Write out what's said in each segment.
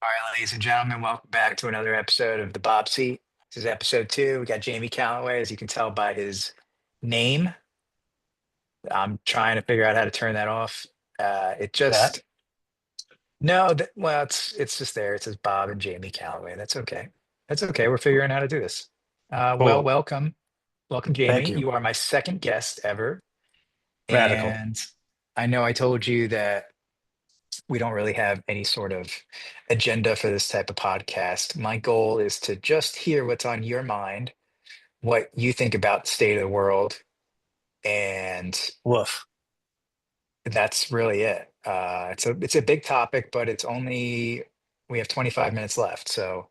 All right, ladies and gentlemen, welcome back to another episode of the Bob Seat. This is episode two. We got Jamie Callaway, as you can tell by his name. I'm trying to figure out how to turn that off. It That just no, well, it's just there. It says Bob and Jamie Callaway. That's okay. That's okay. We're figuring out how to do this. Well, cool. welcome, Thank Jamie. you. You are my second guest ever, Radical. and I know I told you that we don't really have any sort of agenda for this type of podcast. My goal is to just hear what's on your mind, what you think about the state of the world, and Woof. that's really it. It's a big topic, but it's only we have 25 minutes left, so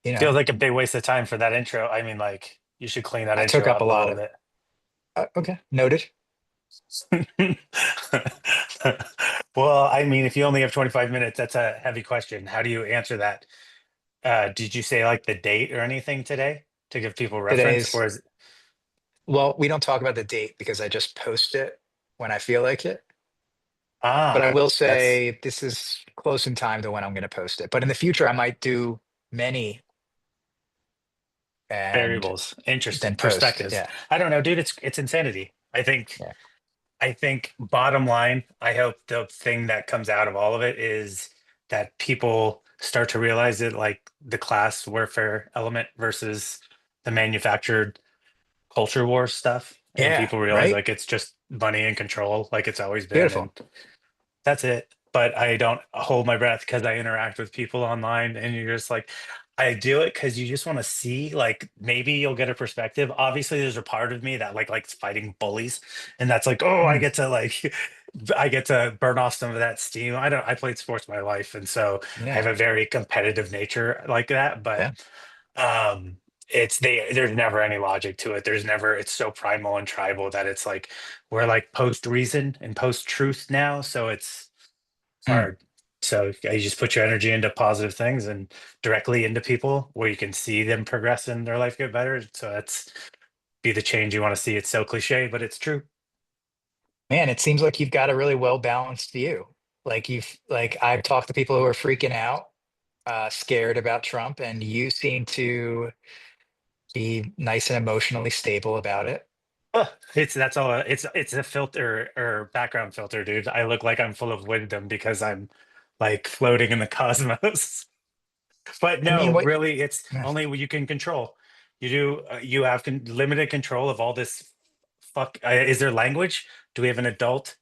you know Feels like a big waste of time for that intro. I mean, like, you should clean that I took intro up a up a lot little of. bit. Okay, noted. Well, I mean, if you only have 25 minutes, that's a heavy question. How do you answer that? Did you say like the date or anything today to give people reference? Today's Or is well, we don't talk about the date because I just post it when I feel like it. But I ah, will that's say this is close in time to when I'm going to post it. But in the future, I might do many and variables. Interesting then post. perspectives. Yeah. I don't know, dude. It's insanity. Yeah. I think bottom line, I hope the thing that comes out of all of it is that people start to realize that like the class warfare element versus the manufactured culture war stuff. And Yeah. people realize Right. like it's just money and control, like it's always been. And Beautiful. that's it. But I don't hold my breath because I interact with people online and you're just like, I do it because you just want to see, like, maybe you'll get a perspective. Obviously, there's a part of me that like likes fighting bullies, and that's like, oh, I Mm, get to like, I get to burn off some of that steam. I played sports my life, and so I have yeah. a very competitive nature like that. But Yeah. um, there's never any logic to it. There's never it's so primal and tribal that it's like we're like post reason and post truth now, so it's Mm, hard. So you just put your energy into positive things and directly into people where you can see them progress and their life get better. So that's be the change you want to see. It's so cliche, but it's true. man, it seems like you've got a really well balanced view. Like I've talked to people who are freaking out, scared about Trump, and you seem to be nice and emotionally stable about it. It's that's all. It's a filter or background filter, dude. I look like I'm full of wisdom because I'm like floating in the cosmos. But I mean, no, what? really, it's only what you can control. You do. You have limited control of all this. Fuck. Is there language? Do we have an adult?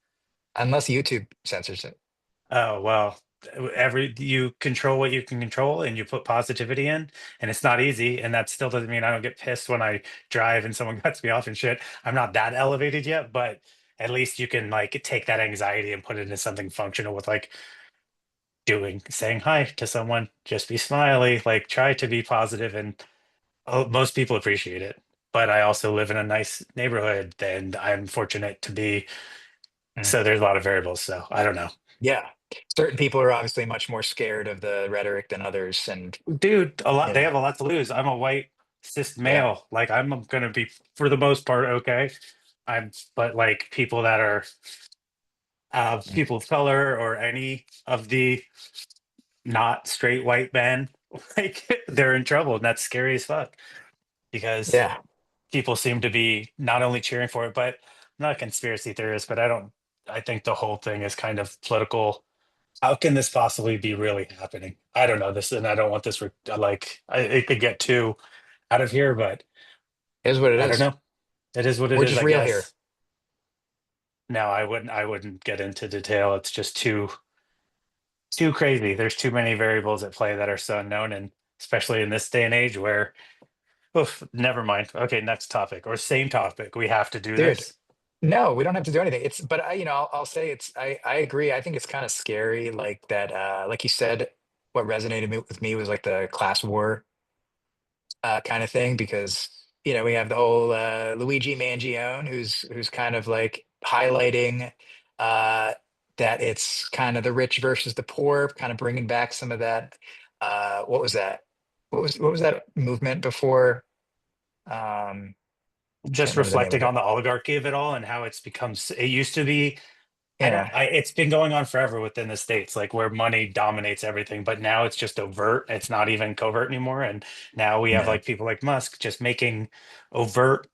Unless YouTube censors it. Oh, well, every you control what you can control and you put positivity in, and it's not easy. And that still doesn't mean I don't get pissed when I drive and someone cuts me off and shit. I'm not that elevated yet, but at least you can like take that anxiety and put it into something functional with like saying hi to someone, just be smiley, like try to be positive, and most people appreciate it. But I also live in a nice neighborhood, and I'm fortunate to be. Mm. So there's a lot of variables. So I don't know. Yeah. Certain people are obviously much more scared of the rhetoric than others. And, Dude, a lot you they know, have a lot to lose. I'm a white cis yeah. male. Like I'm gonna be for the most part okay. But like people that are Mm. people of color or any of the not straight white men, like they're in trouble, and that's scary as fuck because Yeah. people seem to be not only cheering for it, but I'm not a conspiracy theorist, but I think the whole thing is kind of political. How can this possibly be really happening? I don't know this, and I don't want this. It could get too out of here, but Here's what it I don't is. know. It is what it We're is, just I real here. guess. No, I wouldn't get into detail. It's just too crazy. There's too many variables at play that are so unknown, and especially in this day and age where, oof, never mind. Okay, next topic or same topic. We have to do Dude, this. no, we don't have to do anything. But I'll say I agree. I think it's kind of scary, like that, like you said, what resonated with me was like the class war kind of thing because we have the whole Luigi Mangione who's kind of like highlighting uh, that it's kind of the rich versus the poor, kind of bringing back some of that. What was that? What was that movement before? Can't Just remember the name reflecting of on it. the oligarchy of it all and how it's become. It used to be I don't, Yeah, it's been going on forever within the States, like where money dominates everything, but now it's just overt. It's not even covert anymore. And now we have yeah, like people like Musk just making overt.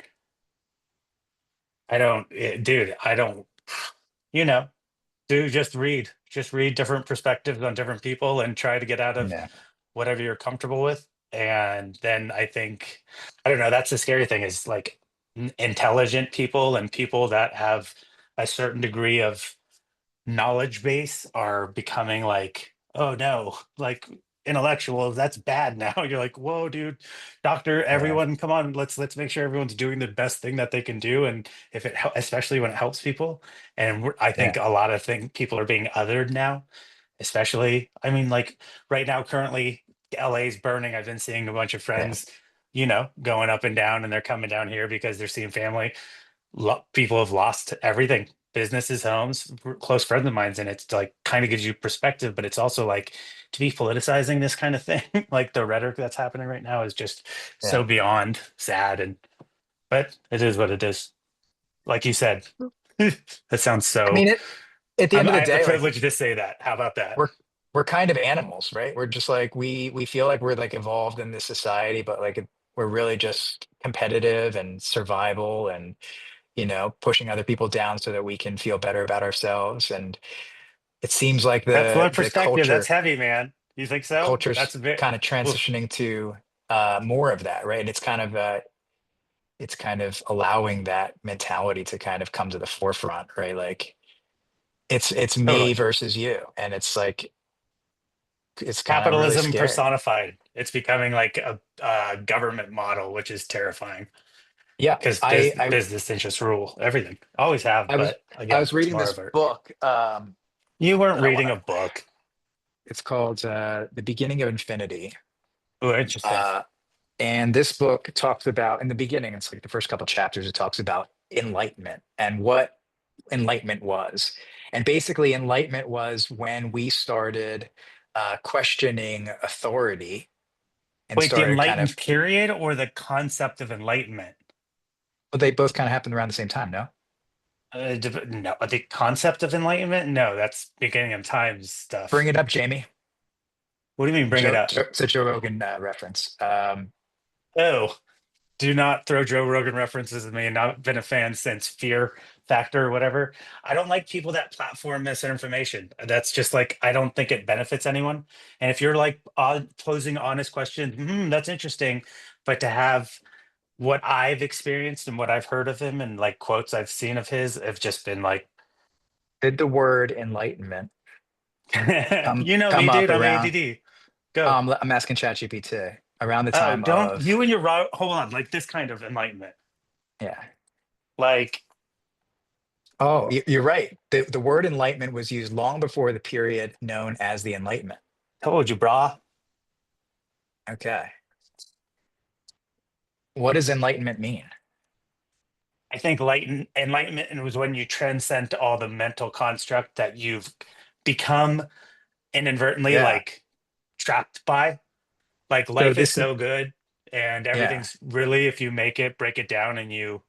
I don't, dude, I don't, you know, do just read different perspectives on different people and try to get out of yeah, whatever you're comfortable with. And then I think, I don't know, that's the scary thing is like intelligent people and people that have a certain degree of knowledge base are becoming like, oh no, like intellectuals, that's bad now. You're like, whoa, dude, doctor, yeah, everyone, come on, let's make sure everyone's doing the best thing that they can do, and if it especially when it helps people. And I think yeah, a lot of thing people are being othered now, especially. I mean, like right now, currently, LA's burning. I've been seeing a bunch of yeah, friends, going up and down, and they're coming down here because they're seeing family. People have lost everything, businesses, homes, close friends of mine's, and it's like kind of gives you perspective, but it's also like to be politicizing this kind of thing, like the rhetoric that's happening right now is just so yeah. beyond sad. And but it is what it is. Like you said, that sounds I mean, so. it at the end of I the have the day, like privilege to say that. How about that? we're kind of animals, right? We're just like we feel like we're like evolved in this society, but like we're really just competitive and survival and pushing other people down so that we can feel better about ourselves. And it seems like That's the one the perspective. That's culture heavy, man. You think so? culture's That's a bit. kind of Oof. transitioning to more of that, right? It's kind of allowing that mentality to kind of come to the forefront, right? Like it's me Totally. versus you, and it's like it's kind of really Capitalism scary. personified. It's becoming like a government model, which is terrifying Yeah, because I I business interests rule everything. Always have, I was but I again, was it's reading more this of a. book You weren't that I want reading a to. book. It's called The Beginning of Infinity. Oh, interesting. Uh, and this book talks about, in the beginning, it's like the first couple chapters, it talks about enlightenment and what enlightenment was. And basically, enlightenment was when we started questioning authority and Wait, the started kind enlightened of, period or the concept of enlightenment? well, they both kind of happened around the same time, no? No, the concept of enlightenment? No, that's beginning of times Bring stuff. it up, Jamie. What do you mean, bring it up? It's a Joe Rogan reference. Oh, do not throw Joe Rogan references at me. And not been a fan since Fear Factor or whatever. I don't like people that platform misinformation. That's just like I don't think it benefits anyone. And if you're like posing honest questions, that's interesting. But to have what I've experienced and what I've heard of him and like quotes I've seen of his have just been like, Did the word enlightenment you know come me, up dude. I'm around? ADD. Go. I'm asking ChatGPT around the Oh, time don't of, you and your hold on, like this kind of enlightenment. yeah. Like, Oh, you're right. The word enlightenment was used long before the period known as the Enlightenment. told you, brah. Okay. What does enlightenment mean? I think enlightenment was when you transcend all the mental construct that you've become inadvertently Yeah. like trapped by. Like So life is this, so good and yeah, everything's really, if you make it, break it down and you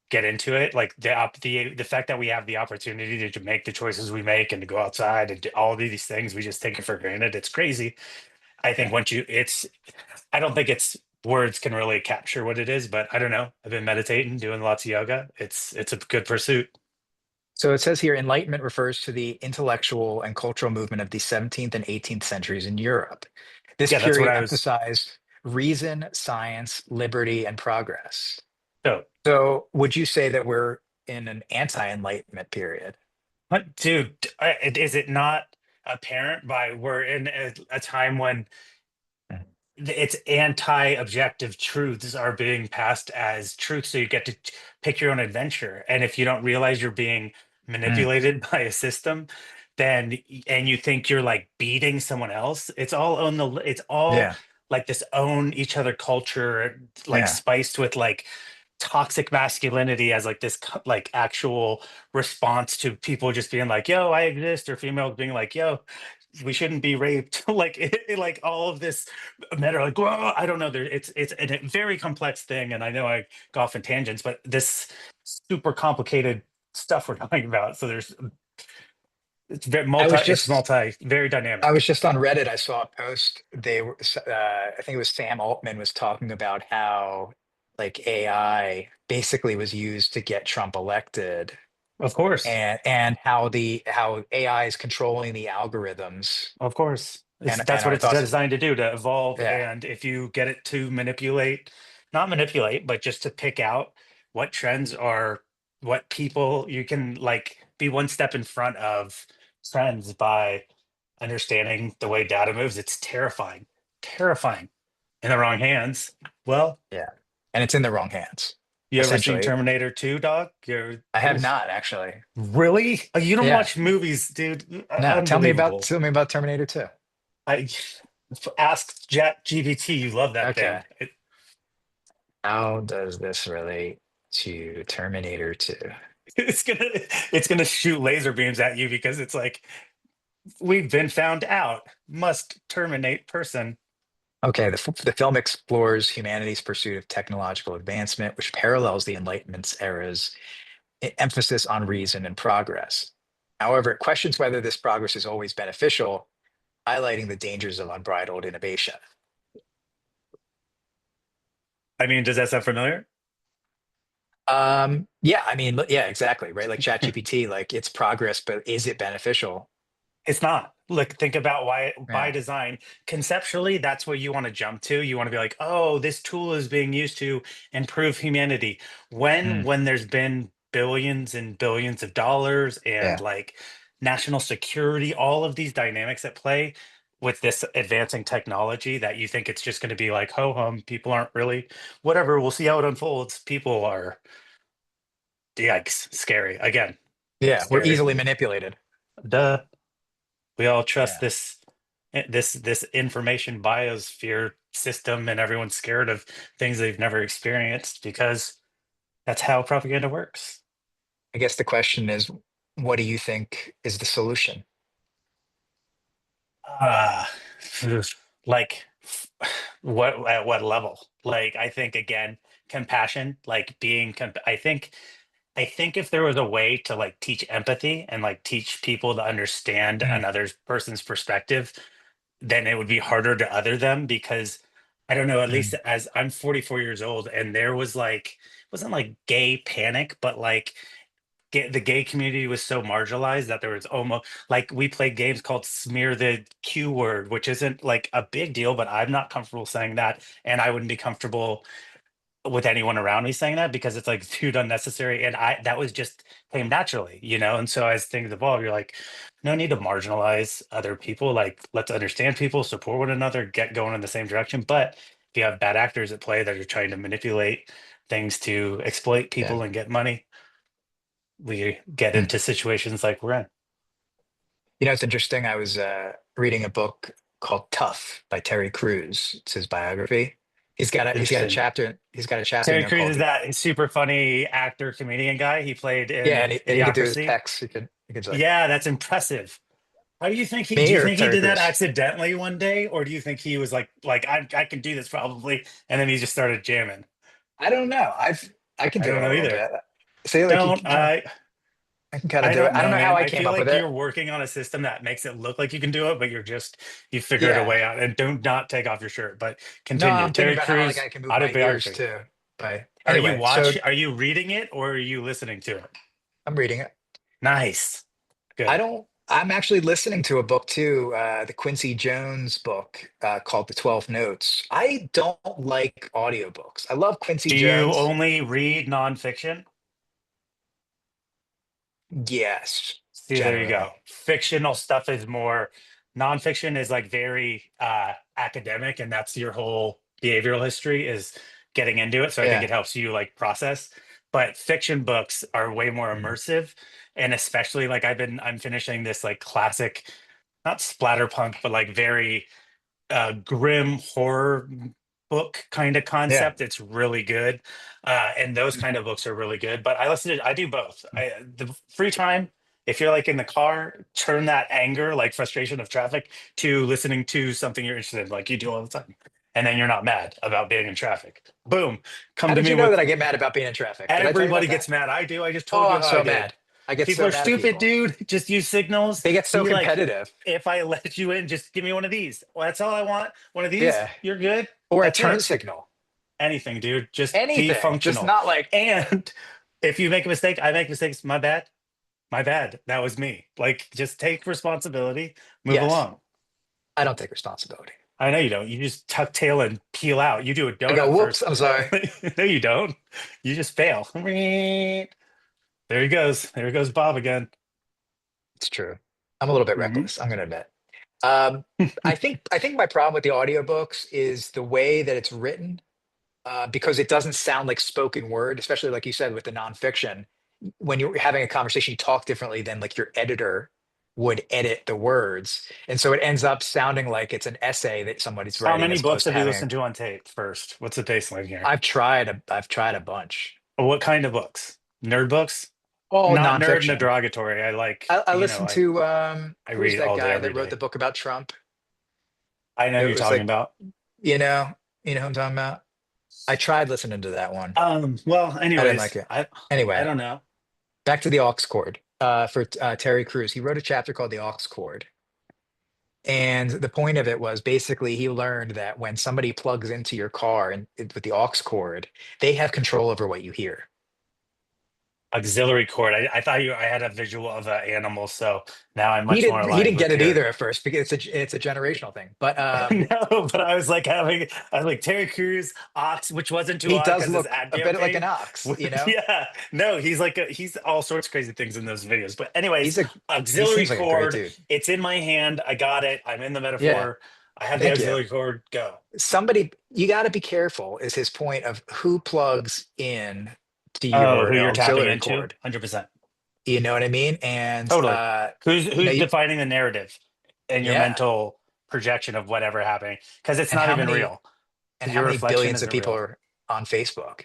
get into it, like the fact that we have the opportunity to make the choices we make and to go outside and do all of these things, we just take it for granted. It's crazy. I think yeah. once you, I don't think it's words can really capture what it is, but I don't know. I've been meditating, doing lots of yoga. It's a good pursuit. So it says here, enlightenment refers to the intellectual and cultural movement of the 17th and 18th centuries in Europe. This Yeah, that's what period I was. emphasized reason, science, liberty, and progress. So, So would you say that we're in an anti-enlightenment period? but dude, is it not apparent by we're in a time when it's anti-objective truths are being passed as truth, so you get to pick your own adventure, and if you don't realize you're being Mm, manipulated by a system, then and you think you're like beating someone else, it's all yeah, like this own each other culture, like yeah, spiced with like toxic masculinity as like this like actual response to people just being like, yo, I exist, or females being like, yo, we shouldn't be raped. Like like all of this men are like, well, I don't know. It's a very complex thing, and I know I go off in tangents, but this super complicated stuff we're talking about. So there's It's very I multi. was It's just very I dynamic. was just on Reddit. I saw a post. They were, I think it was Sam Altman was talking about how like AI basically was used to get Trump elected, Of course. and how AI is controlling the algorithms. Of course. It's And that's what I it's thought, designed to do, to evolve. yeah, And if you get it to manipulate, not manipulate, but just to pick out what trends are, what people you can like be one step in front of trends by understanding the way data moves, it's terrifying. Terrifying. In the wrong hands. Well, yeah, and it's in the wrong hands, you ever seen essentially. Terminator 2, dog? You're I have oof. not actually. Really? You don't Yeah, watch movies, dude. no. Unbelievable. Tell me about Terminator 2. I ask Chat GBT. You love that thing. Okay, how does this relate to Terminator 2? It's gonna it's gonna shoot laser beams at you because it's like we've been found out. Must terminate person. Okay, the film explores humanity's pursuit of technological advancement, which parallels the Enlightenment's era's emphasis on reason and progress. However, it questions whether this progress is always beneficial, highlighting the dangers of unbridled innovation. I mean, does that sound familiar? Yeah, I mean, yeah, exactly, right? Like ChatGPT, like it's progress, but is it beneficial? It's not. Look, think about why by Yeah. design, conceptually, that's what you want to jump to. You want to be like, oh, this tool is being used to improve humanity. Mm, When there's been billions and billions of dollars and yeah. like national security, all of these dynamics at play with this advancing technology that you think it's just going to be like ho hum, people aren't really whatever, we'll see how it unfolds. People are yikes, scary. Again, Yeah, we're scary. easily manipulated. Duh. We all trust Yeah. this information biosphere system, and everyone's scared of things they've never experienced because that's how propaganda works. I guess the question is, what do you think is the solution? uh like what at what level? Like I think again, compassion, like I think if there was a way to like teach empathy and like teach people to understand Mm, another person's perspective, then it would be harder to other them because I don't know, at least mm, as I'm 44 years old and there was like it wasn't like gay panic, but like the gay community was so marginalized that there was almost like we played games called smear the Q word, which isn't like a big deal, but I'm not comfortable saying that. And I wouldn't be comfortable with anyone around me saying that because it's like too unnecessary. And I that was just came naturally, you know. And so as things evolve, you're like, no need to marginalize other people. Like let's understand people, support one another, get going in the same direction. But if you have bad actors at play that are trying to manipulate things to exploit yeah. people and get money, we get Mm. into situations like we're in. You know, it's interesting. I was reading a book called Tough by Terry Crews. It's his biography. Interesting. He's got a chapter in Terry there Crews called is that super funny actor comedian guy. He played yeah, in and he could do his Idiocracy. pecs. He could like Yeah, that's impressive. How do you think he do me you or think he Terry did that Crews. accidentally one day, or do you think he was like I can do this probably, and then he just started jamming? I don't know. I can I do don't it a know little either. bit. See, like Don't I I can kind of I do it. don't I don't know, know how man. I I came feel up with like it. you're working on a system that makes it look like you can do it, but you figured a Yeah. way out. And don't not take off your shirt, but No, continue. I'm thinking Terry about how like Crews I can move my ears autobiography. too. But anyway, so Are you reading it or are you listening to it? I'm reading it. Nice. Good. I'm actually listening to a book too, the Quincy Jones book called The 12 Notes. I don't like audiobooks. I love Quincy Do you Jones. only read nonfiction? Yes, See, there you generally. go. Fictional stuff is more, nonfiction is like very academic, and that's your whole behavioral history is getting into it. So I think Yeah. it helps you like process. But fiction books are way more Mm. immersive. And especially like I'm finishing this like classic, not splatterpunk, but like very grim horror book kind of Yeah. concept. It's really good, and those kind of books are really good. But I do both. The free time, if you're like in the car, turn that anger, like frustration of traffic, to listening to something you're interested in, like you do all the time, and then you're not mad about being in traffic. Boom, How come to did me you know with that I get mad about being in traffic? Did I tell you everybody about gets that? mad. I do. I just Oh, told you I'm how I so did. mad. I get People so are mad at stupid, people. dude. Just use signals. They get so Be like, competitive. if I let you in, just give me one of these. Well, that's all I want. One of these, Yeah. you're good. Or a That's turn it. signal. Anything, dude. Just be Anything. Just functional. not like, And if you make a mistake, I make mistakes. My bad. My bad. That was me. Like, just take responsibility, move yes, along. I don't take responsibility. I know you don't. You just tuck tail and peel out. You do a I go, donut whoops, first. I'm sorry. No, you don't. You just fail. There he goes. There goes Bob again. It's true. I'm a little bit Hmm. reckless, I'm gonna admit. Um, I think my problem with the audiobooks is the way that it's written, because it doesn't sound like spoken word, especially like you said with the nonfiction. When you're having a conversation, you talk differently than like your editor would edit the words. And so it ends up sounding like it's an essay that somebody's How writing many as books opposed to have you having a, listened to on tape first? What's the baseline here? I've tried a bunch. What kind of books? Nerd books? Oh, Not nerd in a nonfiction. derogatory. I like, I listened to I who's read that all day, guy every that wrote day. the book about Trump? I know who It you're was talking like, about. you know, you know who I'm talking about? I tried listening to that one. Well, I didn't like anyways, it. I Anyway, don't know. back to the aux cord. For Terry Crews, he wrote a chapter called the aux cord. And the point of it was basically he learned that when somebody plugs into your car and with the aux cord, they have control over what you hear. Auxiliary cord. I thought I had a visual of an animal, so now I'm He much more didn't he aligned didn't with get it Terry. either at first because it's a generational thing. But No, but I was like Terry Crews, Ox, which wasn't too he odd does because his look ad a bit like an campaign. ox, you know? Yeah, no, he's all sorts of crazy things in those videos. But anyways, He's a he auxiliary seems like a great cord. dude. It's in my hand. I got it. I'm in the Yeah, metaphor. I have the thank you. auxiliary cord. Go. Somebody you got to be careful is his point of who plugs in to Oh, who your you're tapping auxiliary into? cord. 100%. You know what I mean? And Totally. you know, Who's defining the narrative and your yeah. mental projection of whatever happening? Because it's And not how even many real. and how Your many reflection billions of isn't people real. are on Facebook?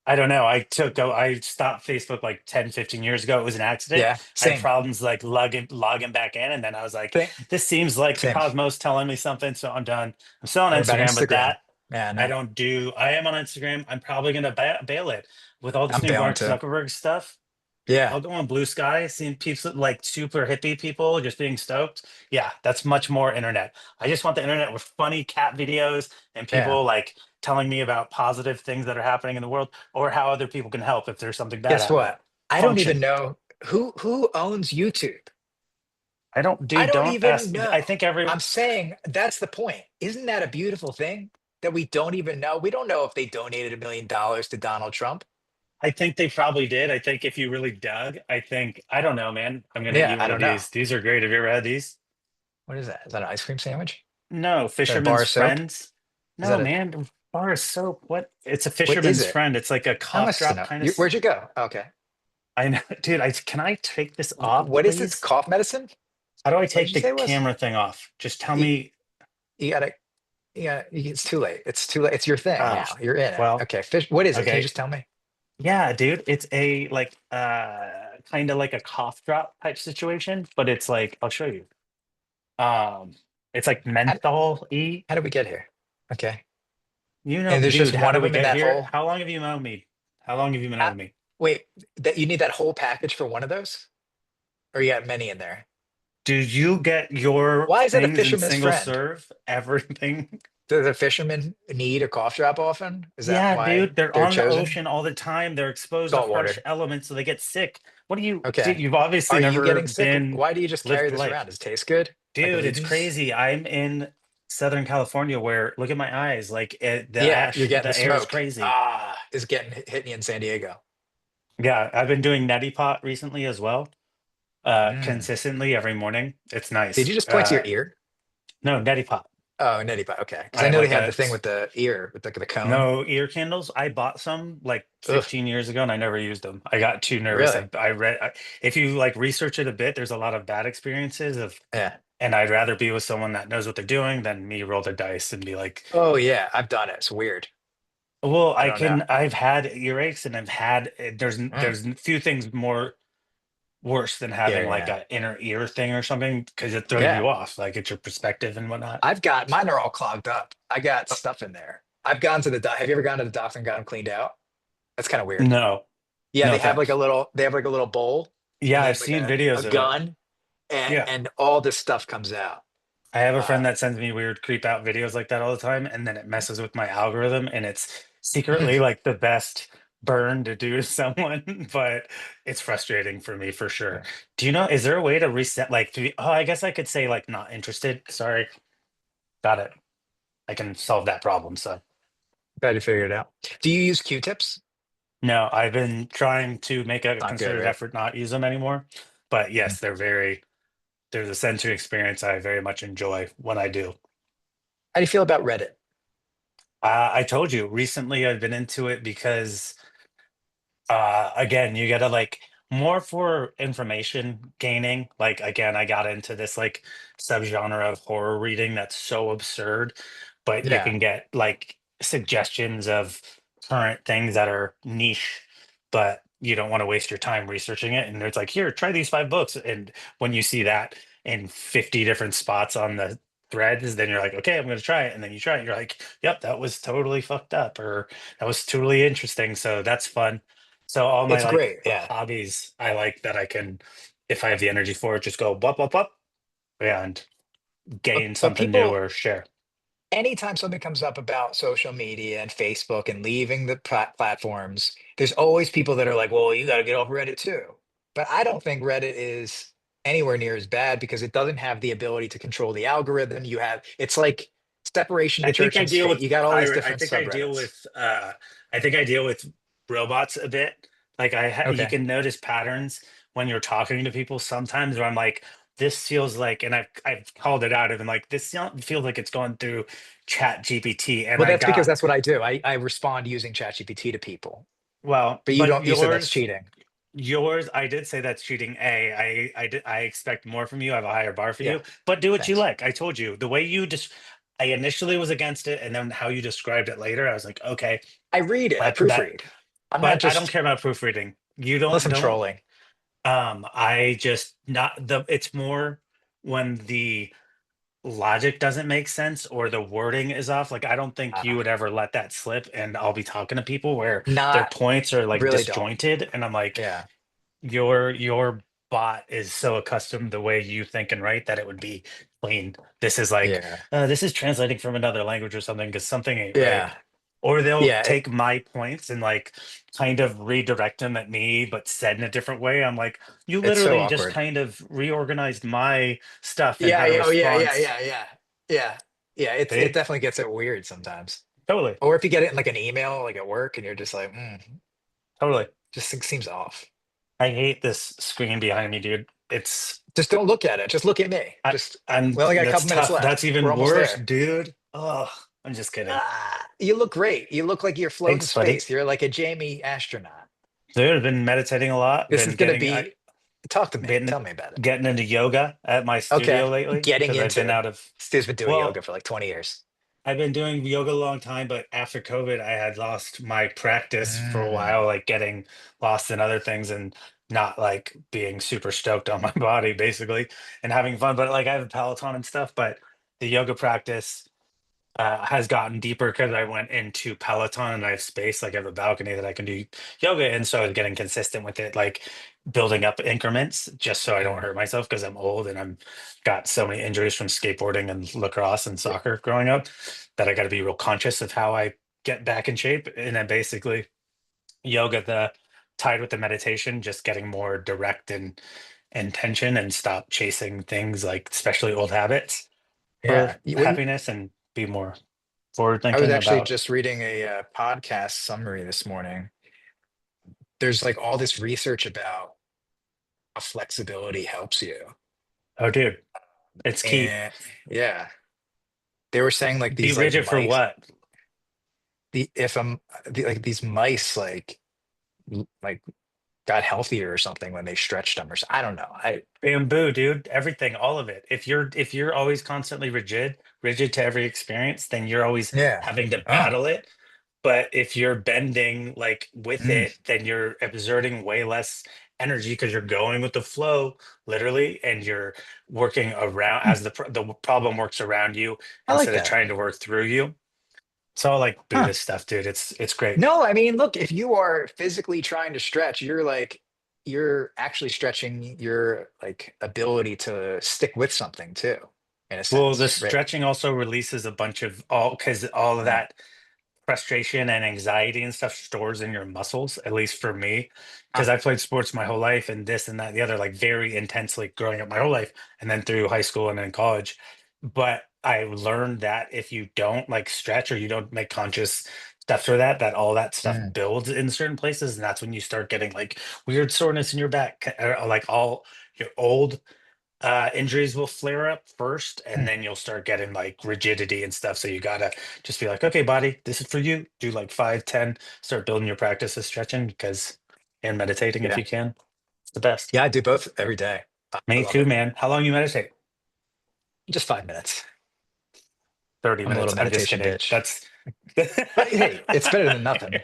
I don't know. I stopped Facebook like 10, 15 years ago. It was an accident. Yeah, I had same problems like logging back in. And then I was like, thing. this seems like the Same. cosmos telling me something. So I'm done. I'm still on What about Instagram, but Instagram? that Yeah, I no, don't do. I am on Instagram. I'm probably going to bail it with all this I'm new bailing Mark too. Zuckerberg stuff. Yeah. I'll go on Blue Sky, seeing people like super hippie people just being stoked. Yeah, that's much more internet. I just want the internet with funny cat videos and Yeah. people like telling me about positive things that are happening in the world or how other people can help if there's something bad Guess happening. what? I don't even Function. know who owns YouTube. I don't, I dude, don't don't even ask. I know. think every, I'm saying that's the point. Isn't that a beautiful thing that we don't even know? We don't know if they donated $1 million to Donald Trump. I think they probably did. I think if you really dug, I don't know, man. I'm going to Yeah, eat I one of don't know. these. These are great. Have you ever had these? What is that? Is that an ice cream sandwich? No, Is that a bar Fisherman's of soap? Friends. Is No, that a man, bar of soap. What? It's a what is Fisherman's it? Friend. It's like a I cough must drop know. kind of. Where'd you go? Okay. I know, dude. Can I take this off, What is this? please? Cough medicine? How do I What did take you the say it was? camera thing off? Just tell You, me. you gotta, it's too late. It's too late. It's your thing Oh, now. You're in it. well, Okay. Fish. What is it? Can you okay. just tell me? Yeah, dude. It's a like kind of like a cough drop type situation, but it's like I'll show you. Um, it's like How, menthol y. how did we get here? Okay. You know, And there's just dude. How one did of we them in get that here? whole. How long have you known me? How long have you Uh, known me? wait, that you need that whole package for one of those, or you got many in there? Do you get your Why is that a things in fisherman's single friend? serve? Everything? Does a fisherman need a cough drop often? Is that Yeah, why dude, they're they're on the chosen? ocean all the time. They're exposed to Salt harsh water. elements, so they get sick. What do you, dude? Okay. You've obviously Are you never getting sick? been Why do you just carry lived this life. around? Does it taste good? Like Dude, it's Layton's? crazy. I'm in Southern California where look at my eyes, like Yeah, you're getting the the air is smoke. crazy. Ah, is getting hitting you in San Diego. Yeah, I've been doing neti pot recently as well. Mm. Consistently every morning. It's Did nice. you just point to your ear? No, neti pot. Oh, nitty pot. Okay, because I I have know they like have the a thing with the ear, with the cone. no ear candles. I bought some like Ugh, 15 years ago and I never used them. I got too nervous. really? If you like research it a bit, there's a lot of bad experiences of, Yeah. and I'd rather be with someone that knows what they're doing than me roll the dice and be like, Oh yeah, I've done it. It's weird. well, I don't know. I've had earaches and Mm. there's a few things more worse than Yeah, having like yeah, a inner ear thing or something because it throws yeah. you off. Like it's your perspective and whatnot. I've got mine are all clogged up. I got stuff in there. I've gone to the doc. Have you ever gone to the doctor and got them cleaned out? That's kind of weird. No, Yeah, no they have like a thanks. little. They have like a little bowl, Yeah, and I've then like seen a videos of it. gun, and Yeah. all this stuff comes out. I have a friend Uh, that sends me weird creep out videos like that all the time, and then it messes with my algorithm, and it's secretly like the best burn to do to someone, but it's frustrating for me for sure. yeah, Do you know, is there a way to reset oh, I guess I could say like not interested. Sorry. Got it. I can solve that problem. So glad you figured it out. Do you use Q-tips? no, I've been trying to make a Not good, concerted right? effort not use them anymore. But Mm. yes, there's a sensory experience I very much enjoy when I do. How do you feel about Reddit? I told you recently I've been into it because again, you gotta like more for information gaining. Like again, I got into this like subgenre of horror reading that's so absurd, but you Yeah, can get like suggestions of current things that are niche, but you don't want to waste your time researching it. And it's like, here, try these 5 books. And when you see that in 50 different spots on the threads, then you're like, okay, I'm gonna try it. And then you try it, you're like, yep, that was totally fucked up, or that was totally interesting. So that's fun. So all my it's like great. Yeah, hobbies, I like that I can, if I have the energy for it, just go up, and gain but something new people, or share. anytime something comes up about social media and Facebook and leaving the platforms, there's always people that are like, well, you got to get off Reddit too. But I don't think Reddit is anywhere near as bad because it doesn't have the ability to control the algorithm. It's like separation I to think church I and deal state. with You got all these pirate. I different think I deal subreddits. with. I think I deal with robots a bit. Like you Okay. can notice patterns when you're talking to people sometimes. Where I'm like, this feels like, and I've called it out. Of like, feels like it's going through Chat GPT, and Well, I that's because got that's what I do. I respond using ChatGPT to people, but you but don't, you said that's cheating. yours, I did say that's cheating. I expect more from you. I have a higher bar for Yeah. you, but do what you Thanks. like. I told you the way you just. I initially was against it, and then how you described it later, I was like, okay, I read it. I that. proofread. I'm not But I don't just, care about proofreading. You unless I'm don't. trolling. I just not the. It's more when the logic doesn't make sense or the wording is off. Like I don't think you Uh, would ever let that slip. And I'll be talking to people where their not points are like really don't. disjointed, and I'm like, Yeah. your bot is so accustomed the way you think and write that it would be clean. This is like Yeah. this is translating from another language or something because something ain't right. Yeah. Or they'll Yeah. take my points and like kind of redirect them at me, but said in a different way. I'm like, you It's so literally just awkward. kind of reorganized my stuff and Yeah. had a Yeah. Oh, yeah. Yeah. response. Yeah. Yeah. Yeah. Yeah. It See, definitely gets it weird sometimes. totally, Or if you get it in like an email, like at work, and you're just like, totally. seems off. I hate this screen behind me, dude. It's Just don't look at it. Just look at me. I, Just, I'm we only got a that's couple minutes tough. That's left. We're even almost worse, there. dude. Oh, I'm just kidding. You look great. You look like you're floating in Thanks, buddy. space. You're like a Jamie astronaut. Dude, I've been meditating a lot. This is going to be, talk to me. Been Tell me about it. getting into yoga at my studio Okay. lately Getting because I've been into, out of. Stu's been doing yoga Well, for like 20 years. I've been doing yoga a long time, but after COVID, I had lost my practice for a Mm, while, like getting lost in other things and not like being super stoked on my body, basically, and having fun. But like I have a Peloton and stuff, but the yoga practice has gotten deeper because I went into Peloton and I have space, like I have a balcony that I can do yoga in. So I was getting consistent with it, like building up increments just so I don't mm, hurt myself because I'm old and I'm got so many injuries from skateboarding and lacrosse and yeah. soccer growing up that I got to be real conscious of how I get back in shape. And then basically yoga, the tied with the meditation, just getting more direct and intention and stop chasing things like especially old habits for Yeah. happiness and be more forward I was thinking actually about. just reading a podcast summary this morning. There's like all this research about how flexibility helps you. Oh, dude, it's key. And yeah, they were saying like Be these like rigid for mice, what? if I'm like these mice like got healthier or something when they stretched them I don't know. Bamboo, dude. Everything, all of it. If you're always constantly rigid to every experience, then you're always Yeah. having to Oh. battle it. But if you're bending like with Mm. it, then you're exerting way less energy because you're going with the flow, literally, and you're working around Hmm. as the problem works around you I like instead of that. trying to work through you. It's all like Huh. Buddhist stuff, dude. It's great. No, I mean, look, if you are physically trying to stretch, you're like, you're actually stretching your like ability to stick with something too, in a Well, the sense, right? stretching also releases a bunch of because all of Mm. that frustration and anxiety and stuff stores in your muscles, at least for me, because Ah, I played sports my whole life and this and that and the other, like very intensely growing up my whole life and then through high school and then college. But I learned that if you don't like stretch or you don't make conscious steps for that, that all that stuff mm, builds in certain places. And that's when you start getting like weird soreness in your back, or like all your old injuries will flare up first, and mm. then you'll start getting like rigidity and stuff. So you gotta just be like, okay, body, this is for you. Do like 5, 10, start building your practice of stretching because and meditating if Yeah. you can. It's the best. Yeah, I do both every day. I Me love too, it. man. How long you meditate? Just 5 minutes. 30 I'm a minutes. little I'm just meditation kidding. bitch. That's But hey, it's better than nothing.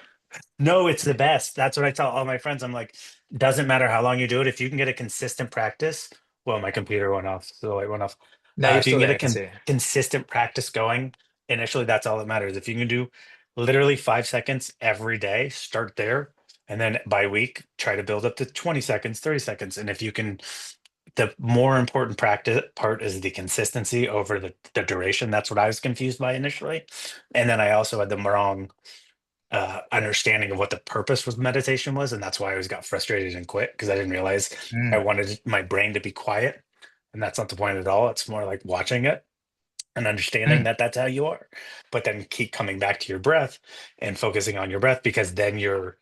no, it's the best. That's what I tell all my friends. I'm like, doesn't matter how long you do it. If you can get a consistent practice, well, my computer went off, so the light went off. No, you're If you still can get there. a I can see. consistent practice going, initially, that's all that matters. If you can do literally 5 seconds every day, start there. And then by week, try to build up to 20 seconds, 30 seconds. And if you can, the more important practice part is the consistency over the duration. That's what I was confused by initially. And then I also had the wrong understanding of what the purpose was meditation was, and that's why I always got frustrated and quit because I didn't realize I Mm, wanted my brain to be quiet, and that's not the point at all. It's more like watching it and understanding mm, that that's how you are, but then keep coming back to your breath and focusing on your breath because then you're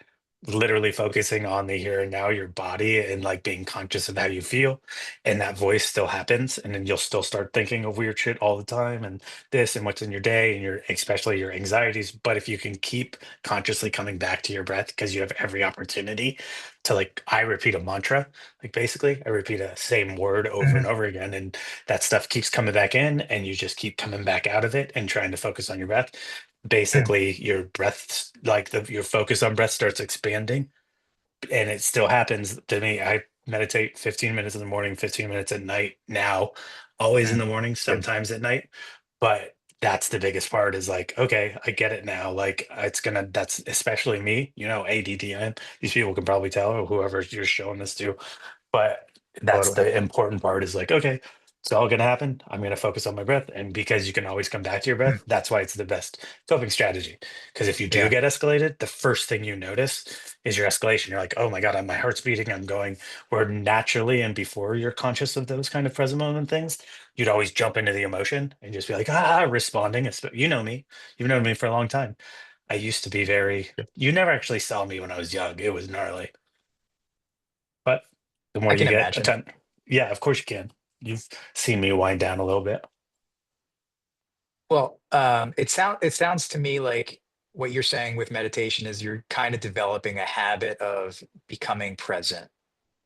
literally focusing on the here and now, your body, and like being conscious of how you feel. And that voice still happens, and then you'll still start thinking of weird shit all the time and this and what's in your day and your especially your anxieties. But if you can keep consciously coming back to your breath because you have every opportunity to, like, I repeat a mantra, like basically I repeat a same word over and mhm, over again, and that stuff keeps coming back in and you just keep coming back out of it and trying to focus on your breath. mm, Basically your breath, like your focus on breath starts expanding, and it still happens to me. I meditate 15 minutes in the morning, 15 minutes at night now, always in mm. the morning, Good. sometimes at night. But that's the biggest part is like, okay, I get it now. Like that's especially me, ADD. These people can probably tell, or whoever you're showing this to, but that's Totally. the important part is like, okay, it's all going to happen. I'm going to focus on my breath. And because you can always come back to your Mm, breath, that's why it's the best coping strategy. Because if you do yeah. get escalated, the first thing you notice is your escalation. You're like, oh my God, my heart's beating. I'm going where naturally, and before you're conscious of those kind of present moment things, you'd always jump into the emotion and just be like, responding. You know me. You've known me for a long time. I used to be very, you never actually saw me when I was young. It was gnarly. But the more I you can get imagine. atten yeah, of course you can. You've seen me wind down a little bit. Well, it sounds to me like what you're saying with meditation is you're kind of developing a habit of becoming present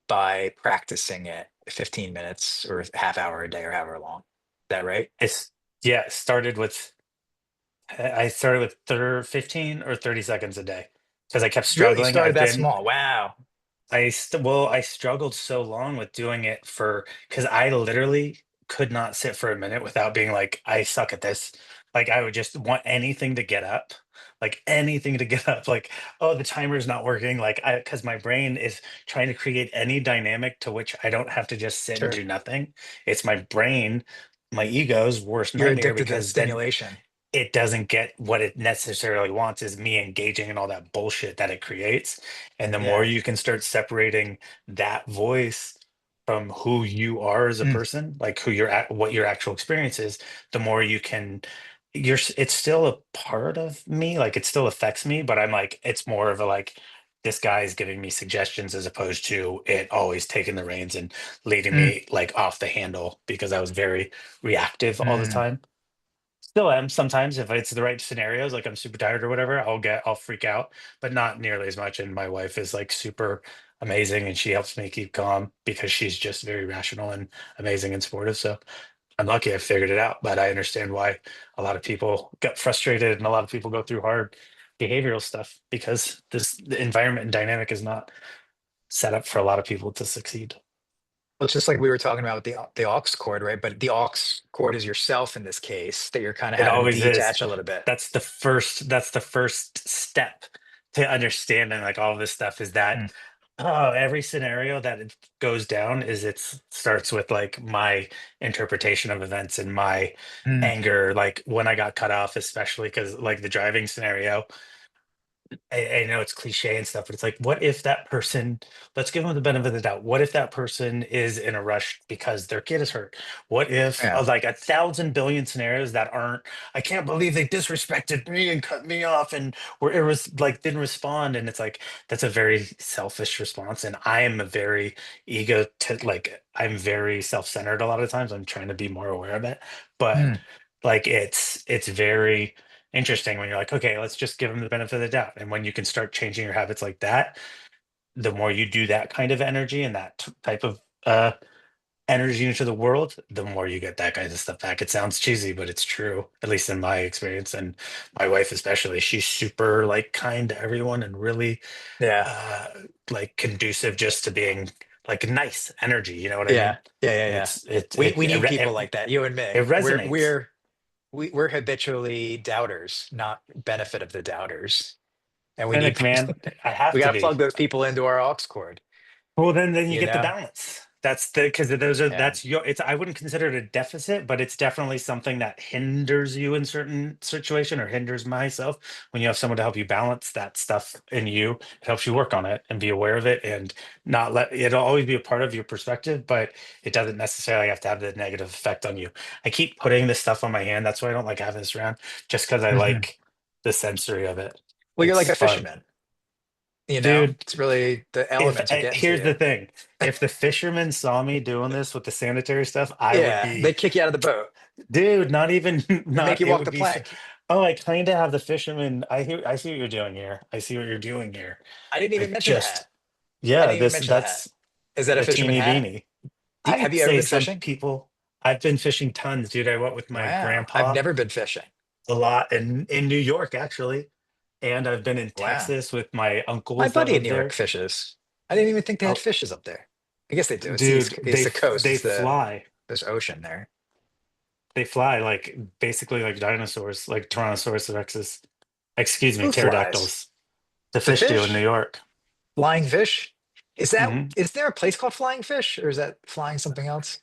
by practicing it 15 minutes or a half hour a day or however long. Is that right? It's yeah, it started with I started with 15 or 30 seconds a day because I kept Really? You struggling. started I've that been small. Wow. I struggled so long with doing it for because I literally could not sit for a minute without being like, I suck at this. Like I would just want anything to get up, like anything to get up. Like, oh, the timer's not working. Like because my brain is trying to create any dynamic to which I don't have to just sit and Sure. do nothing. It's my brain, my ego's worst You're nightmare addicted to because then stimulation. it doesn't get what it necessarily wants is me engaging in all that bullshit that it creates. And the more Yeah. you can start separating that voice from who you are as a Mm, person, like what your actual experience is, the more you can it's still a part of me, like it still affects me, but I'm like, it's more of a like, this guy is giving me suggestions as opposed to it always taking the reins and leading mm, me like off the handle because I was very reactive all the mm. time. Still am sometimes if it's the right scenarios, like I'm super tired or whatever, I'll freak out, but not nearly as much. And my wife is like super amazing and she helps me keep calm because she's just very rational and amazing and supportive. So I'm lucky I figured it out, but I understand why a lot of people get frustrated and a lot of people go through hard behavioral stuff because the environment and dynamic is not set up for a lot of people to succeed. Well, it's just like we were talking about with the aux cord, right? But the aux cord is yourself in this case that you're kind of It having to always is. detach a little bit. That's the first step to understanding like all this stuff is that Mm, Oh, every scenario that it goes down is it starts with like my interpretation of events and my Mm, anger, like when I got cut off, especially because like the driving scenario. I know it's cliche and stuff, but it's like, what if that person, let's give them the benefit of the doubt. What if that person is in a rush because their kid is hurt? What if, yeah. like a thousand billion scenarios that aren't, I can't believe they disrespected me and cut me off and where it was like didn't respond. And it's like, that's a very selfish response. And I am a very like, I'm very self centered a lot of times. I'm trying to be more aware of it. But Mm, like, it's very, interesting when you're like, okay, let's just give them the benefit of the doubt. And when you can start changing your habits like that, the more you do that kind of energy and that type of energy into the world, the more you get that kind of stuff back. It sounds cheesy, but it's true, at least in my experience. And my wife, especially, she's super like kind to everyone and really yeah. uh like conducive just to being like nice energy. You know what I Yeah. mean? Yeah. Yeah. And Yeah. it's it We it we it, need re- people it, like that. You and it me. resonates. We're habitually doubters, not benefit of the doubters. And we need Cynic, man. I have we to got to be. plug those people into our aux cord, Well, then you you get the know? balance. That's the because those are Yeah. that's your. It's I wouldn't consider it a deficit, but it's definitely something that hinders you in certain situation or hinders myself. When you have someone to help you balance that stuff in you, it helps you work on it and be aware of it and not let it'll always be a part of your perspective, but it doesn't necessarily have to have the negative effect on you. I keep putting this stuff on my hand. That's why I don't like having this around, just because I Mhm. like the sensory of it. Well, you're like It's a fun, fisherman, you know? dude. It's really the If elements are getting to here's you. the thing, if the fishermen saw me doing this with the sanitary stuff, I would Yeah. be, They kick you out of the boat. dude, not even They make not you it walk would the be plank. oh, I kind of have the fisherman. I see what you're doing here. I see what you're doing here. I didn't even Like mention the hat. just I yeah, didn't even this mention the hat. that's Is that a a fisherman teeny hat? beanie. I Have would you ever say been some fishing? people I've been fishing tons, dude. I went with my Wow. I've grandpa never been fishing. a lot in New York actually. And I've been in Wow. Texas with my My uncles that buddy in live New York there. fishes. I didn't even think they had Oh, fishes up there. I guess they do. It's the dude, It's the coast. they It's fly. there's ocean there. They fly like basically like dinosaurs, like Tyrannosaurus rexes. Excuse me, Who flies? pterodactyls. The The fish do in New fish? York. Flying fish? Hmm. Is there a place called Flying Fish or is that flying something else?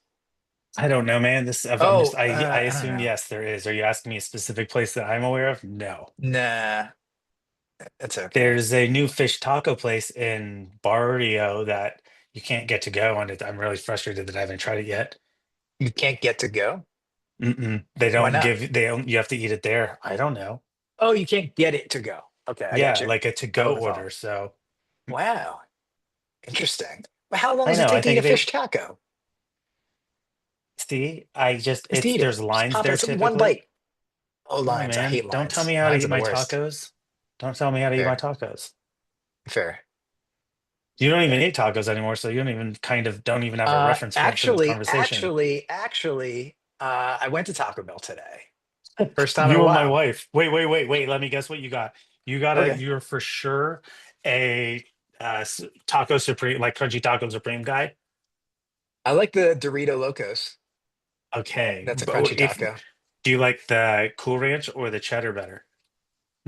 I don't know, man. This I'm just Oh, I I don't assume know. yes, there is. Are you asking me a specific place that I'm aware of? No. Nah, it's okay. There's a new fish taco place in Barrio that you can't get to go, and I'm really frustrated that I haven't tried it yet. You can't get to go? They Why don't not? give they don't. You have to eat it there. I don't know. Oh, you can't get it to go. Okay, I got Yeah, you. like a I to-go would have followed. order. So Wow, interesting. Well, how long I does it know. I take to eat think a fish they taco? see. I just Just it's eat there's it. Just lines pop it. there It's one typically. bite. Oh, Oh lines. I man, hate don't tell me lines. how to Lines eat are the my worst. tacos. Don't tell me how to eat my Fair. tacos. Fair. You don't even eat tacos anymore, so you don't even don't even have a reference point for this conversation. I went to Taco Bell today. First time in a You and my while. wife. Wait. Let me guess what you got. Okay. You're for sure a taco supreme, like crunchy taco supreme guy. I like the Dorito Locos. Okay, That's a but crunchy if taco. do you like the Cool Ranch or the cheddar better?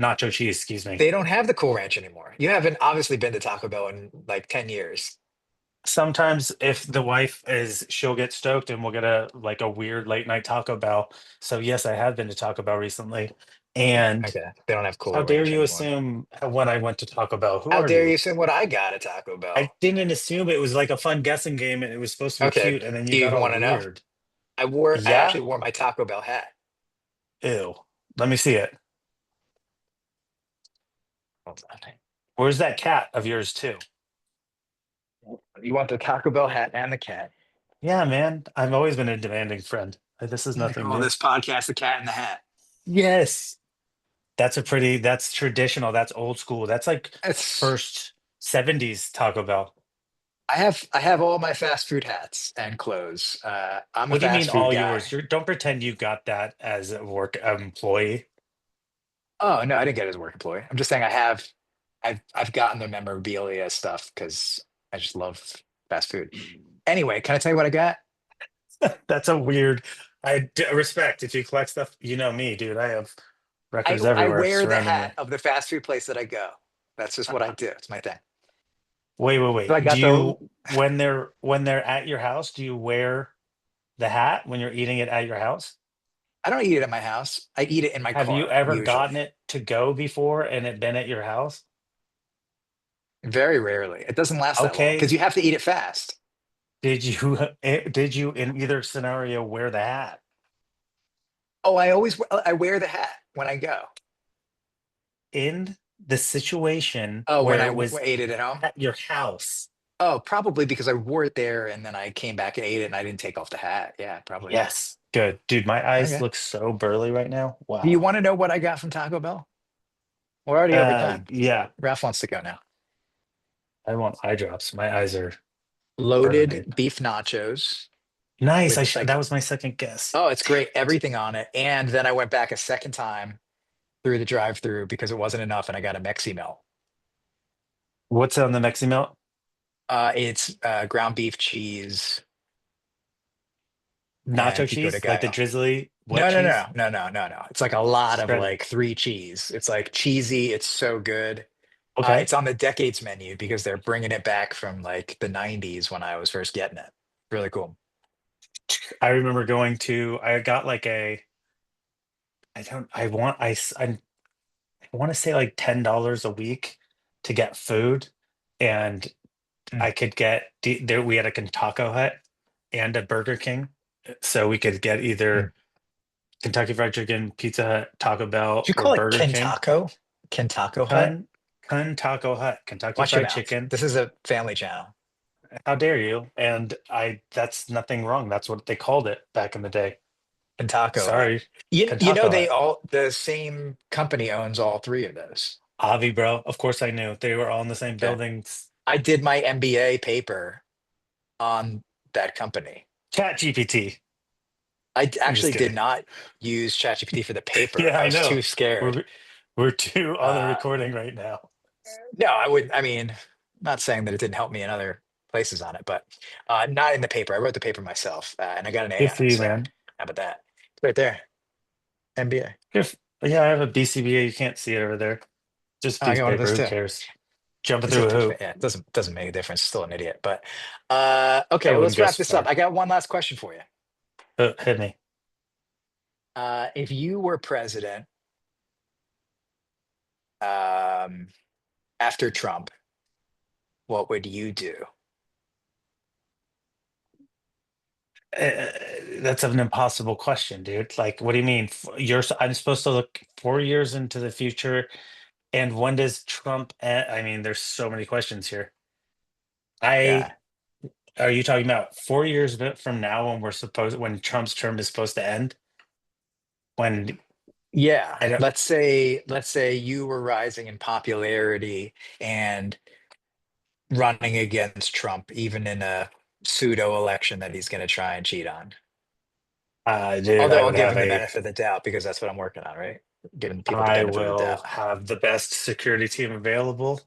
Nacho cheese, excuse me. They don't have the Cool Ranch anymore. You haven't obviously been to Taco Bell in like 10 years. Sometimes if the wife is, she'll get stoked and we'll get a like a weird late night Taco Bell. So yes, I have been to Taco Bell recently. And Okay. They don't have how Cooler dare Ranch you anymore. assume when I went to Taco Bell? Who How are dare you? you say what I got at Taco I Bell? didn't assume it was like a fun guessing game and it was supposed to be Okay. cute, and then Do you you got even all want to know? weird. I Yeah? actually wore my Taco Bell hat. Ew. Let me see it. Hold on. Where's that cat of yours too? You want the Taco Bell hat and the cat. Yeah, man. I've always been a demanding friend. This is I'm gonna nothing call new. this podcast the cat and the hat. Yes. That's traditional. That's old school. That's like It's first 70s Taco Bell. I have all my fast food hats and clothes. I'm a What do you mean fast food all guy. yours? Don't pretend you got that as a work employee. Oh no, I didn't get it as a work employee. I'm just saying I've gotten the memorabilia stuff because I just love fast food. Anyway, can I tell you what I got? That's a weird. Respect. If you collect stuff, you know me, dude. I have records I everywhere wear the surrounding hat me. of the fast food place that I go. That's just what I do. It's my thing. Wait, wait, So I wait. Do got the. you when they're at your house, do you wear the hat when you're eating it at your house? I don't eat it at my house. I eat it in my Have you car ever usually. gotten it to go before and it been at your house? Very rarely. It doesn't last that long because Okay. you have to eat it fast. Did you did you in either scenario wear the hat? Oh, I wear the hat when I go. In the situation Oh, when where I it was ate it at home. at your house? Oh, probably because I wore it there and then I came back and ate it and I didn't take off the hat. Yeah, probably. Yes. Good. Dude, my eyes Okay. look so burly right now. Do you Wow. want to know what I got from Taco Bell? We're already over time. Yeah, Ralph wants to go now. I want eye drops. My eyes are burned, Loaded dude. beef nachos Nice. with That like, was my second guess. oh, it's great, everything on it. And then I went back a second time through the drive-through because it wasn't enough, and I got a Mexi Melt. What's on the Mexi Melt? It's ground beef, cheese, Nacho and pico de cheese, like the gallo. drizzly wet No, no, no, cheese, no, no, no, no. It's like a lot of shredded. like three cheese. It's like cheesy. It's so good. Okay. It's on the decades menu because they're bringing it back from like the 90s when I was first getting it. Really cool. I remember going to, I got like I don't, I want, I want to say like $10 a week to get food. And Mm, I could get, there, we had a Kentucky Hut and a Burger King. So we could get mm. either Kentucky Fried Chicken, Pizza Hut, Taco Did Bell, you or call it Burger King. Kentaco? Kentaco Hut? Kun Taco Hut, Kentucky Watch your Fried mouth. Chicken. This is a family channel. How dare you? And that's nothing wrong. That's what they called it back in the day. Kentaco Hut. Sorry, You know Kentucky they Hut. all the same company owns all three of those. Avi, bro. Of course I knew. They were all in the same Yeah. buildings. I did my MBA paper on that company. Chat GPT. I'm just Actually did kidding. not use ChatGPT for the paper. Yeah, I I was too know. scared. We're we're two on the Uh, recording right now. no, I wouldn't. I mean, not saying that it didn't help me in other places on it, but not in the paper. I wrote the paper myself, and I got an A Good on for it. you, So man. how about that? It's right there, MBA. Yeah, I have a BCBA. You can't see it over there. Just a Oh, I piece of got one of paper. those Who too. cares? Jumping It's a through a piece of, hoop. yeah, it doesn't make a difference. Still an idiot. But I okay, well, wouldn't let's go wrap so this up. far. I got one last question for you. Hit me. If you were president um, after Trump, what would you do? That's an impossible question, dude. Like, what do you mean? I'm supposed to look 4 years into the future, and when does Trump I mean, there's so many questions here. I Yeah, Are you talking about 4 years from now when when Trump's term is supposed to end? When yeah. I don't Let's say you were rising in popularity and running against Trump, even in a pseudo election that he's going to try and cheat on. dude, Although I'll give him the benefit of the doubt because that's what I'm working on, right? Giving people the I benefit of the will doubt. have the best security team available.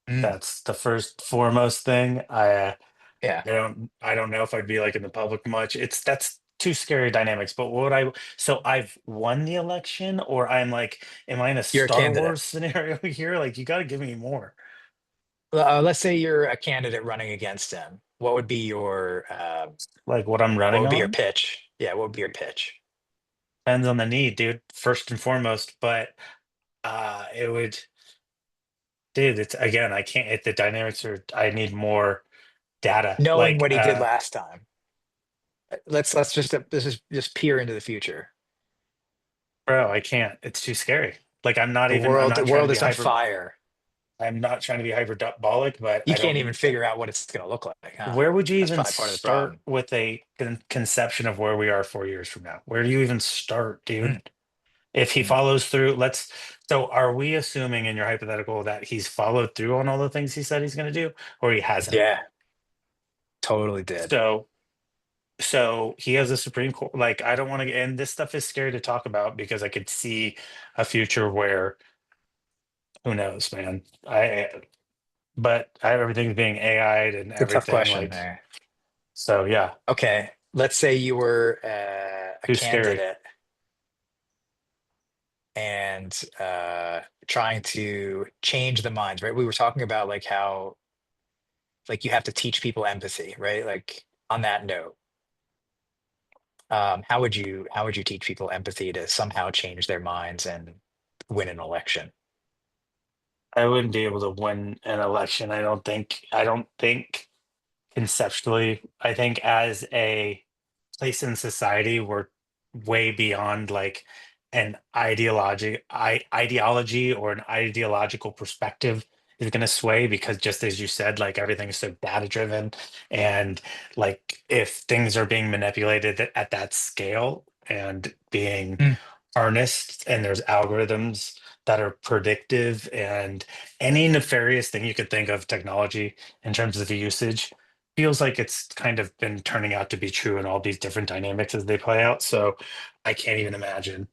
Mm, That's the first foremost thing. yeah. I don't know if I'd be like in the public much. That's two scary dynamics. But what I so I've won the election, or I'm like, am I in a You're a Star candidate. Wars scenario here? Like, you got to give me more. Let's say you're a candidate running against him. Like what I'm What running would be your on pitch? Yeah, what would be your pitch? depends on the need, dude. First and foremost, but it would, dude. It's again, I can't. The dynamics are. I need more data. Knowing Like, what he did last time. Let's just this is just peer into the future. bro, I can't. It's too scary. Like, I'm The not trying to world be is on hyper. fire. I'm not trying to be hyperbolic, but You I can't don't. even figure out what it's going to look like, huh? Where would you That's even probably part of the start problem. with a conception of where we are 4 years from now? Where do you even start, dude? Mm, If he mm. follows through, so are we assuming in your hypothetical that he's followed through on all the things he said he's going to do, or he hasn't? Yeah, totally did. So, so he has a Supreme Court. Like, I don't want to, and this stuff is scary to talk about because I could see a future where who knows, man. But everything's being AI'd and It's a tough everything. question Like, there. so yeah, Okay, let's say you were a too scary. candidate and trying to change the minds, right? We were talking about like how like you have to teach people empathy, right? Like on that note, how would you teach people empathy to somehow change their minds and win an election? I wouldn't be able to win an election. I don't think conceptually. I think as a place in society, we're way beyond like an ideology or an ideological perspective is going to sway, because just as you said, like everything is so data driven, and like if things are being manipulated at that scale and being Mm, harnessed, and there's algorithms that are predictive, and any nefarious thing you could think of technology in terms of the usage feels like it's kind of been turning out to be true in all these different dynamics as they play out. So I can't even imagine.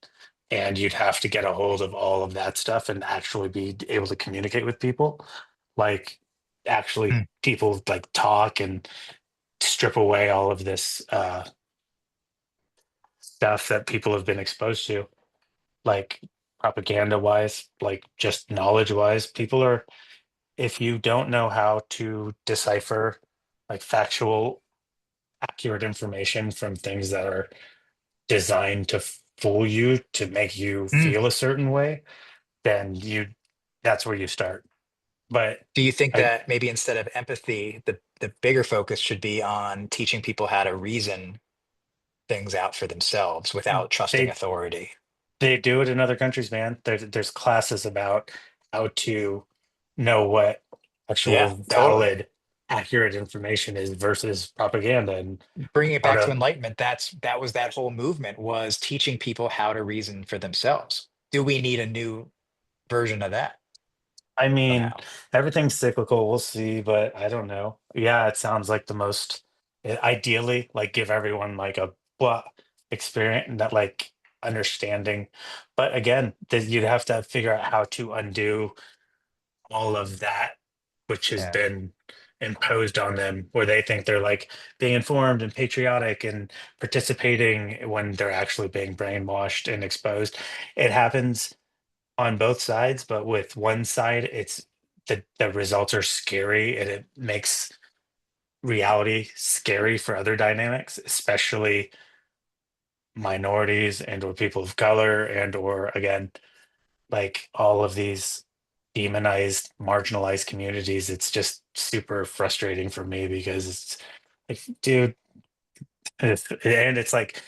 And you'd have to get a hold of all of that stuff and actually be able to communicate with people. Like actually mm. people like talk and strip away all of this stuff that people have been exposed to, like propaganda wise, like just knowledge wise. People are, if you don't know how to decipher like factual accurate information from things that are designed to fool you to make you Mm. feel a certain way, then you that's where you start. But Do you think I that maybe instead of empathy, the bigger focus should be on teaching people how to reason things out for themselves without trusting they authority? they do it in other countries, man. There's classes about how to know what Yeah, actual totally. valid, accurate information is versus propaganda, and Bringing it how back to to. enlightenment, that was that whole movement was teaching people how to reason for themselves. Do we need a new version of that I mean, somehow? everything's cyclical. We'll see, but I don't know. Yeah, it sounds like the most ideally, like give everyone like a what experience that like understanding. But again, you'd have to figure out how to undo all of that, which has Yeah. been imposed on them, where they think they're like being informed and patriotic and participating when they're actually being brainwashed and exposed. It happens on both sides, but with one side, it's the results are scary, and it makes reality scary for other dynamics, especially minorities and or people of color, and or again, like all of these demonized, marginalized communities. It's just super frustrating for me because it's like, dude, and it's like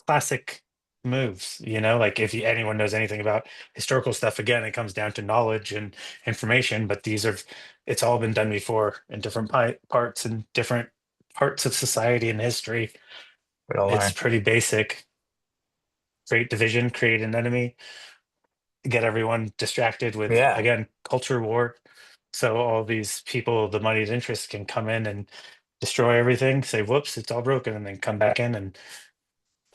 classic moves, like if anyone knows anything about historical stuff, again, it comes down to knowledge and information, but it's all been done before in different parts and different parts of society and history. We don't It's learn. pretty basic. Create division, create an enemy, get everyone distracted with, Yeah. again, culture war. So all these people, the moneyed interests, can come in and destroy everything, say whoops, it's all broken, and then come back in and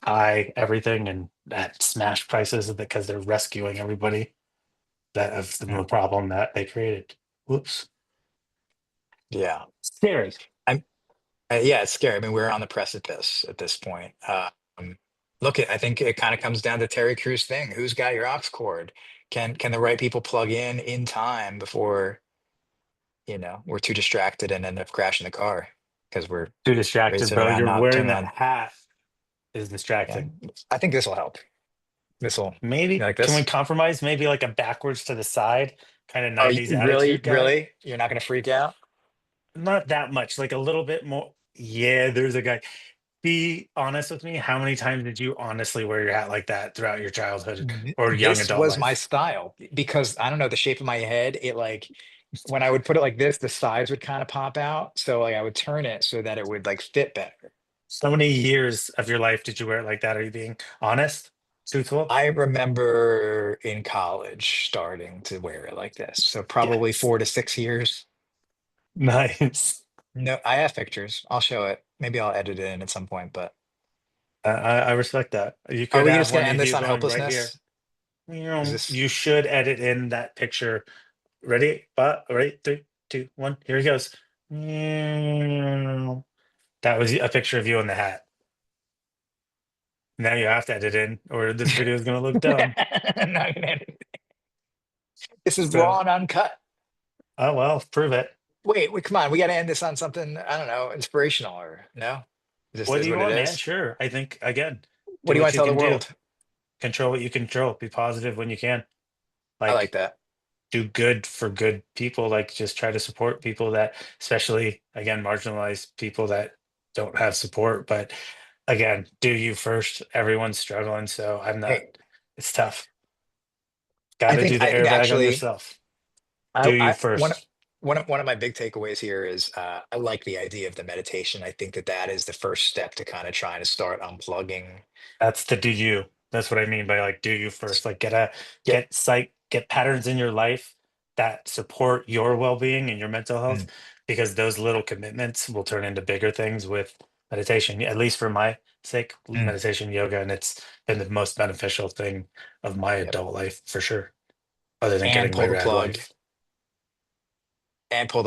high everything and at smash prices because they're rescuing everybody that of Mm. the problem that they created. Whoops. Yeah. Scary. I'm yeah, it's scary. I mean, we're on the precipice at this point. Look, I think it kind of comes down to Terry Crews thing. Who's got your aux cord? Can the right people plug in time before, we're too distracted and end up crashing the car because we're Too distracted, racing bro. around You're not wearing turning the on. hat is Yeah. distracting. I think this will help. This will, you Maybe like can we this? compromise? Maybe like a backwards to the side kind of Oh, 90s really? attitude guy. Really? You're not going to freak out? Not that much, like a little bit more. Yeah, there's a guy. Be honest with me. How many times did you honestly wear your hat like that throughout your childhood or young This adult was my life? style because I don't know the shape of my head. It like when I would put it like this, the sides would kind of pop out. So like I would turn it so that it would like fit better. So many years of your life did you wear it like that? Are you being honest, truthful? I remember in college starting to wear it like this. So probably Yes. 4 to 6 years. Nice. No, I have pictures. I'll show it. Maybe I'll edit it in at some point. But I respect that. You are could we have just gonna one end of this you on going right here. hopelessness? Is this You should edit in that picture. Ready? But ready? Three, two, one. Here he goes. That was a picture of you in the hat. Now you have to edit in, or this video is gonna look dumb. I'm not gonna edit. This is So, raw and uncut. oh well, prove it. wait, come on. We got to end this on something, I don't know, inspirational or no? This What do is you what it want, man? is. Sure. I think again, What do do you what want to you tell the can do. world? Control what you control. Be positive when you can. I like Like that. do good for good people. Like just try to support people that, especially again, marginalized people that don't have support. But again, do you first. Everyone's struggling, so I'm not. Hey, It's tough. Got to do the I think airbag on actually, yourself. Do you I first. one of my big takeaways here is I like the idea of the meditation. I think that that is the first step to kind of trying to start unplugging. That's the do you. That's what I mean by like do you first. Like Get get patterns in your life that support your well-being and your mental health, mm, because those little commitments will turn into bigger things with meditation. At least for my sake, mm, meditation, yoga, and it's been the most beneficial thing of my yep. adult life for sure, other than And getting my pull the rad plug wife.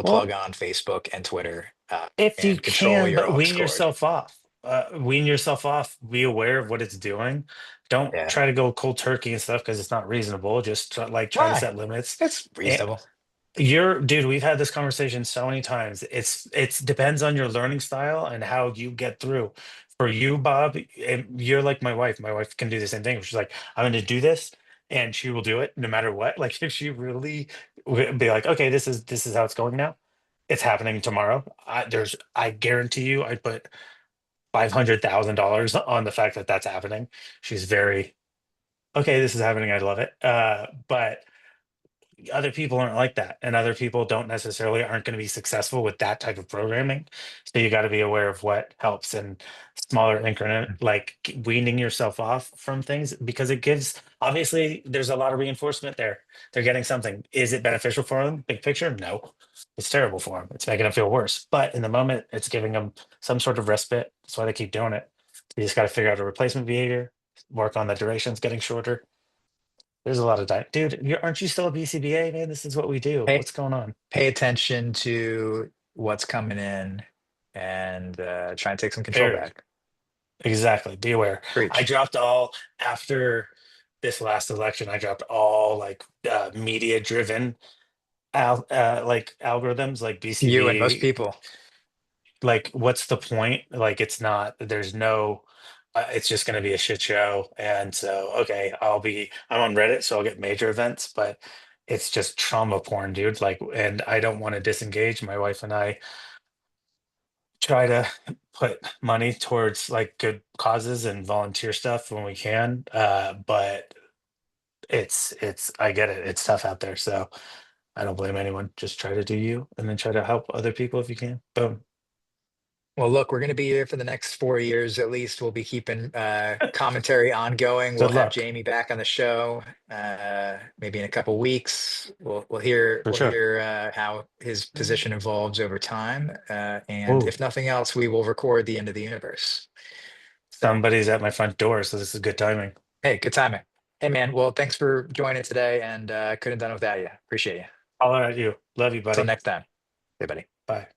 plug Well, on Facebook and Twitter if you and control can, your but aux wean cord. yourself off. Wean yourself off. Be aware of what it's doing. Don't Yeah. try to go cold turkey and stuff because it's not reasonable. Just try to Why? set limits. It's And reasonable. dude, we've had this conversation so many times. It's depends on your learning style and how you get through. For you, Bob, and you're like my wife. My wife can do the same thing. She's like, I'm going to do this, and she will do it no matter what. Like if she really would be like, okay, this is how it's going now. It's happening tomorrow. I guarantee you, I put $500,000 on the fact that that's happening. She's very okay. This is happening. I love it. But other people aren't like that, and other people don't necessarily aren't going to be successful with that type of programming. So you got to be aware of what helps and smaller increment, like weaning yourself off from things, because it gives, obviously there's a lot of reinforcement there. They're getting something. Is it beneficial for them? Big picture, no. It's terrible for them. It's making them feel worse. But in the moment, it's giving them some sort of respite. That's why they keep doing it. You just got to figure out a replacement behavior, work on the durations getting shorter. There's a lot of time. Dude, aren't you still a BCBA, man? This is what we do. Pay What's going on? pay attention to what's coming in and try and take some control Very back. exactly. Be aware. I Preach. dropped all after this last election. I dropped all like media driven like algorithms like You and most BCB. people. Like, what's the point? Like, it's not. There's no. It's just going to be a shit show. And so, okay, I'm on Reddit, so I'll get major events, but it's just trauma porn, dude. Like, and I don't want to disengage. My wife and I try to put money towards like good causes and volunteer stuff when we can. But it's I get it. It's tough out there. So I don't blame anyone. Just try to do you and then try to help other people if you can. Boom. Well, look, we're going to be here for the next 4 years at least. We'll be keeping commentary ongoing. We'll Good have luck. Jamie back on the show maybe in a couple weeks. For We'll sure. hear how his position evolves over time. And Oh, if nothing else, we will record the end of the universe. So, somebody's at my front door, so this is good timing. hey, good timing. Hey, man. Well, thanks for joining today, and couldn't have done it without you. Appreciate you. All right, you. Love you, Till buddy. next time. Hey, buddy. Bye.